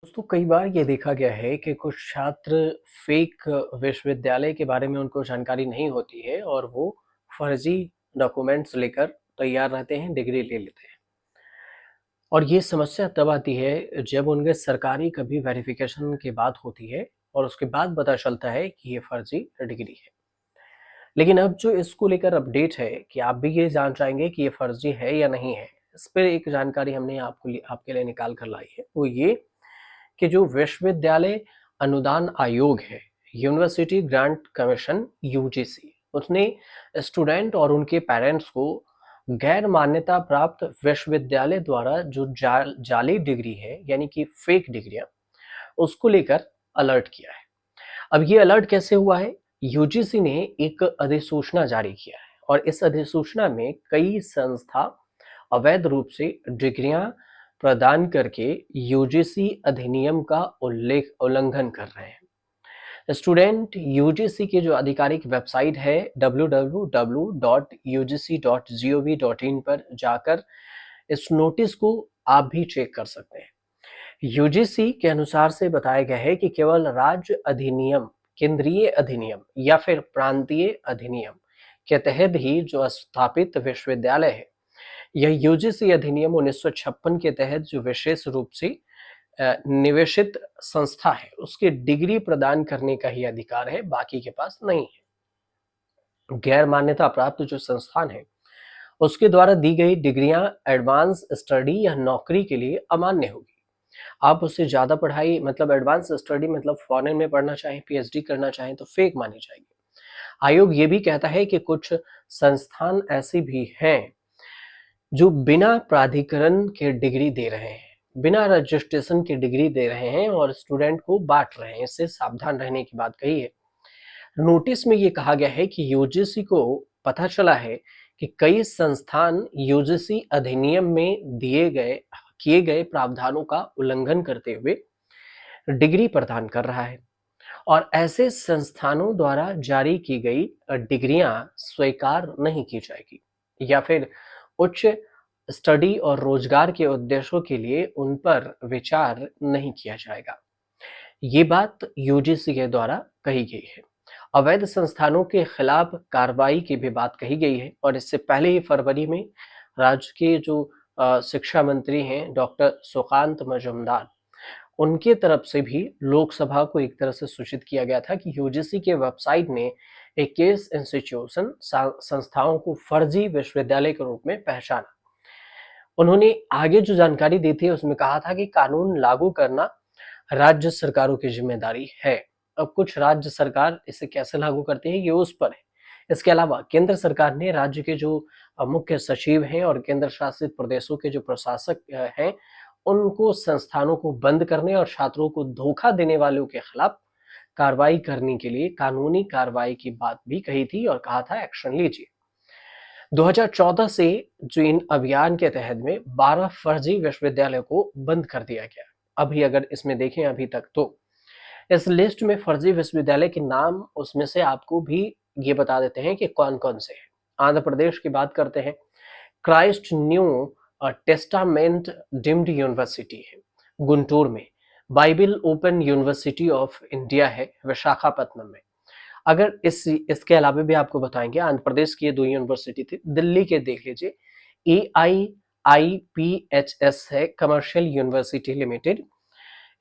दोस्तों कई बार ये देखा गया है कि कुछ छात्र फेक विश्वविद्यालय के बारे में उनको जानकारी नहीं होती है और वो फर्जी डॉक्यूमेंट्स लेकर तैयार रहते हैं, डिग्री ले लेते हैं। और ये समस्या तब आती है जब उनके सरकारी कभी वेरिफिकेशन की बात होती है और उसके बाद पता चलता है कि ये फर्जी डिग्री है। लेकिन अब जो इसको लेकर अपडेट है कि आप भी ये जान जाएंगे कि ये फर्जी है या नहीं है। इस पर एक जानकारी हमने आपके लिए निकाल कर लाई है, वो ये कि जो विश्वविद्यालय अनुदान आयोग है, यूनिवर्सिटी ग्रांट कमीशन यूजीसी, उसने स्टूडेंट और उनके पेरेंट्स को गैर मान्यता प्राप्त विश्वविद्यालय द्वारा जो जाली डिग्री है यानी कि फेक डिग्रियां, उसको लेकर अलर्ट किया है। अब ये अलर्ट कैसे हुआ है? यूजीसी ने एक अधिसूचना जारी किया है और इस अधिसूचना में कई संस्था अवैध रूप से डिग्रियां प्रदान करके यूजीसी अधिनियम का उल्लंघन कर रहे हैं। स्टूडेंट यूजीसी की जो आधिकारिक वेबसाइट है www.ugc.gov.in पर जाकर इस नोटिस को आप भी चेक कर सकते हैं। यूजीसी के अनुसार से बताया गया है कि केवल राज्य अधिनियम, केंद्रीय अधिनियम या फिर प्रांतीय अधिनियम के तहत ही जो स्थापित विश्वविद्यालय है, यह यूजीसी अधिनियम 1956 के तहत जो विशेष रूप से निवेशित संस्था है, उसकी डिग्री प्रदान करने का ही अधिकार है, बाकी के पास नहीं है। गैर मान्यता प्राप्त जो संस्थान है, उसके द्वारा दी गई डिग्रियां एडवांस स्टडी या नौकरी के लिए अमान्य होगी। आप उससे ज़्यादा पढ़ाई मतलब एडवांस स्टडी मतलब फॉरेन में पढ़ना चाहें, पीएचडी करना चाहें तो फेक मानी जाएगी। आयोग ये भी कहता है कि कुछ संस्थान ऐसी भी हैं जो बिना प्राधिकरण के डिग्री दे रहे हैं, बिना रजिस्ट्रेशन के डिग्री दे रहे हैं और स्टूडेंट को बांट रहे हैं। इससे सावधान रहने की बात कही है। नोटिस में ये कहा गया है कि यूजीसी को पता चला है कि कई संस्थान यूजीसी अधिनियम में किए गए प्रावधानों का उल्लंघन करते हुए डिग्री प्रदान कर रहा है और ऐसे संस्थानों द्वारा जारी की गई डिग्रियां स्वीकार नहीं की जाएगी या फिर उच्च स्टडी और रोजगार के उद्देश्यों के लिए उन पर विचार नहीं किया जाएगा। ये बात यूजीसी के द्वारा कही गई है। अवैध संस्थानों के खिलाफ कार्रवाई की भी बात कही गई है और इससे पहले ही फरवरी में राज्य के जो शिक्षा मंत्री हैं डॉक्टर सुकांत मजूमदार, उनके तरफ से भी लोकसभा को एक तरह से सूचित किया गया था कि यूजीसी के वेबसाइट ने 21 इंस्टीट्यूशन संस्थाओं को फर्जी विश्वविद्यालय के रूप में पहचाना। उन्होंने आगे जो जानकारी दी थी उसमें कहा था कि कानून लागू करना राज्य सरकारों की जिम्मेदारी है। अब कुछ राज्य सरकार इसे कैसे लागू करती है ये उस पर है। इसके अलावा केंद्र सरकार ने राज्य के जो मुख्य सचिव हैं और केंद्र शासित प्रदेशों के जो प्रशासक हैं, उनको संस्थानों को बंद करने और छात्रों को धोखा देने वालों के खिलाफ कार्रवाई करने के लिए कानूनी कार्रवाई की बात भी कही थी और कहा था एक्शन लीजिए। 2014 से जो इन अभियान के तहत में 12 फर्जी विश्वविद्यालयों को बंद कर दिया गया। अभी अगर इसमें देखें अभी तक तो इस लिस्ट में फर्जी विश्वविद्यालय के नाम उसमें से आपको भी ये बता देते हैं कि कौन-कौन से हैं। आंध्र प्रदेश की बात करते हैं, Christ new testament deemed university है गुंटूर में, Bible open university of India है विशाखापत्तनम में। अगर इसके अलावा भी आपको बताएंगे, आंध्र प्रदेश की ये 2 यूनिवर्सिटी थी। दिल्ली के देख लीजिए, AIIPHS है कमर्शियल यूनिवर्सिटी लिमिटेड।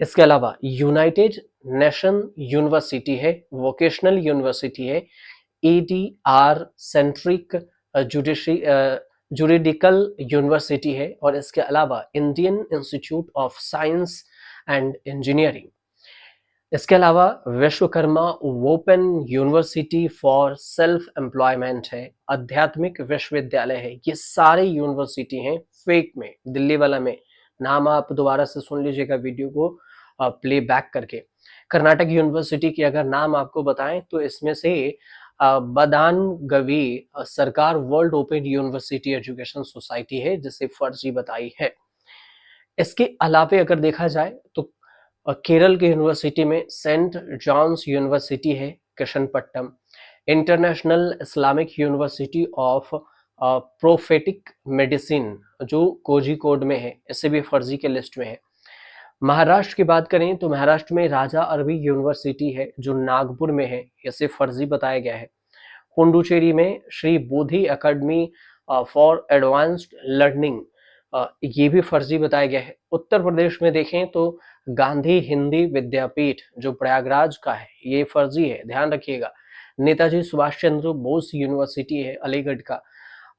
इसके अलावा यूनाइटेड नेशन यूनिवर्सिटी है, वोकेशनल यूनिवर्सिटी है, ADR सेंट्रिक जुरिडिकल यूनिवर्सिटी है और इसके अलावा Indian institute of science and engineering. इसके अलावा Vishwakarma open university for self employment है, आध्यात्मिक विश्वविद्यालय है। ये सारे यूनिवर्सिटी हैं फेक में, दिल्ली वाला में। नाम आप दोबारा से सुन लीजिएगा वीडियो को प्ले बैक करके। कर्नाटक यूनिवर्सिटी की अगर नाम आपको बताएं तो इसमें से बदान गवी सरकार world open university education society है, जिसे फर्जी बताई है। इसके अलावा अगर देखा जाए तो केरल की यूनिवर्सिटी में सेंट जॉन्स यूनिवर्सिटी है Krishnapatnam, international Islamic university of prophetic medicine जो कोझिकोड में है, इससे भी फर्जी के लिस्ट में है। महाराष्ट्र की बात करें तो महाराष्ट्र में राजा अरबी यूनिवर्सिटी है जो नागपुर में है, इसे फर्जी बताया गया है। पुडुचेरी में श्री बोधि एकेडमी फॉर एडवांस्ड लर्निंग, ये भी फर्जी बताया गया है। उत्तर प्रदेश में देखें तो गांधी हिंदी विद्यापीठ जो प्रयागराज का है ये फर्जी है, ध्यान रखिएगा। नेताजी सुभाष चंद्र बोस यूनिवर्सिटी है अलीगढ़ का,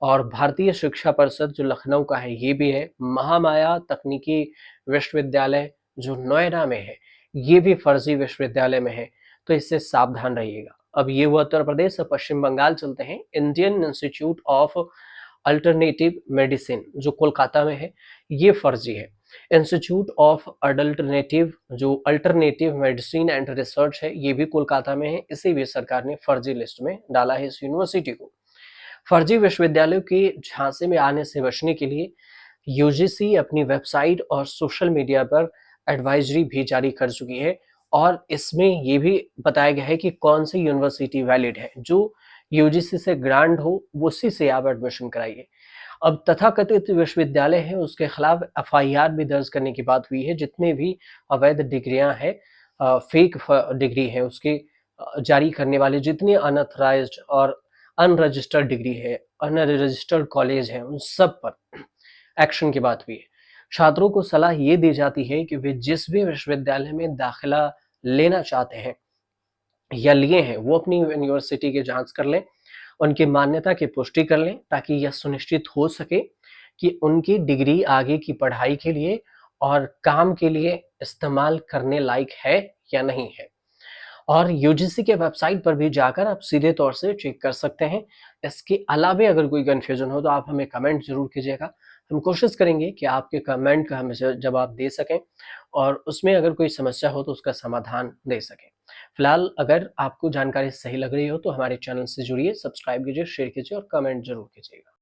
और भारतीय शिक्षा परिषद जो लखनऊ का है ये भी है। महामाया तकनीकी विश्वविद्यालय जो नोएडा में है ये भी फर्जी विश्वविद्यालय में है, तो इससे सावधान रहिएगा। अब ये हुआ उत्तर प्रदेश। अब पश्चिम बंगाल चलते हैं। Indian institute of alternative medicine जो कोलकाता में है ये फर्जी है। Institute of alternative medicine and research है ये भी कोलकाता में है, इसे भी सरकार ने फर्जी लिस्ट में डाला है इस यूनिवर्सिटी को। फर्जी विश्वविद्यालयों के झांसे में आने से बचने के लिए यूजीसी अपनी वेबसाइट और सोशल मीडिया पर एडवाइजरी भी जारी कर चुकी है, और इसमें ये भी बताया गया है कि कौन सी यूनिवर्सिटी वैलिड है। जो यूजीसी से ग्रांट हो उसी से आप एडमिशन कराइए। अब तथाकथित विश्वविद्यालय है उसके खिलाफ एफआईआर भी दर्ज करने की बात हुई है। जितने भी अवैध डिग्रियां हैं, फेक डिग्री है उसके जारी करने वाले जितने अनऑथराइज्ड और अनरजिस्टर्ड डिग्री है, अनरजिस्टर्ड कॉलेज है, उन सब पर एक्शन की बात हुई है। छात्रों को सलाह ये दी जाती है कि वे जिस भी विश्वविद्यालय में दाखिला लेना चाहते हैं या लिए हैं वो अपनी यूनिवर्सिटी की जांच कर लें, उनकी मान्यता की पुष्टि कर लें, ताकि यह सुनिश्चित हो सके कि उनकी डिग्री आगे की पढ़ाई के लिए और काम के लिए इस्तेमाल करने लायक है या नहीं है। और यूजीसी के वेबसाइट पर भी जाकर आप सीधे तौर से चेक कर सकते हैं। इसके अलावे अगर कोई कन्फ्यूजन हो तो आप हमें कमेंट जरूर कीजिएगा। हम कोशिश करेंगे कि आपके कमेंट का हमें जवाब दे सकें और उसमें अगर कोई समस्या हो तो उसका समाधान दे सकें। फिलहाल अगर आपको जानकारी सही लग रही हो तो हमारे चैनल से जुड़िए, सब्सक्राइब कीजिए, शेयर कीजिए और कमेंट जरूर कीजिएगा।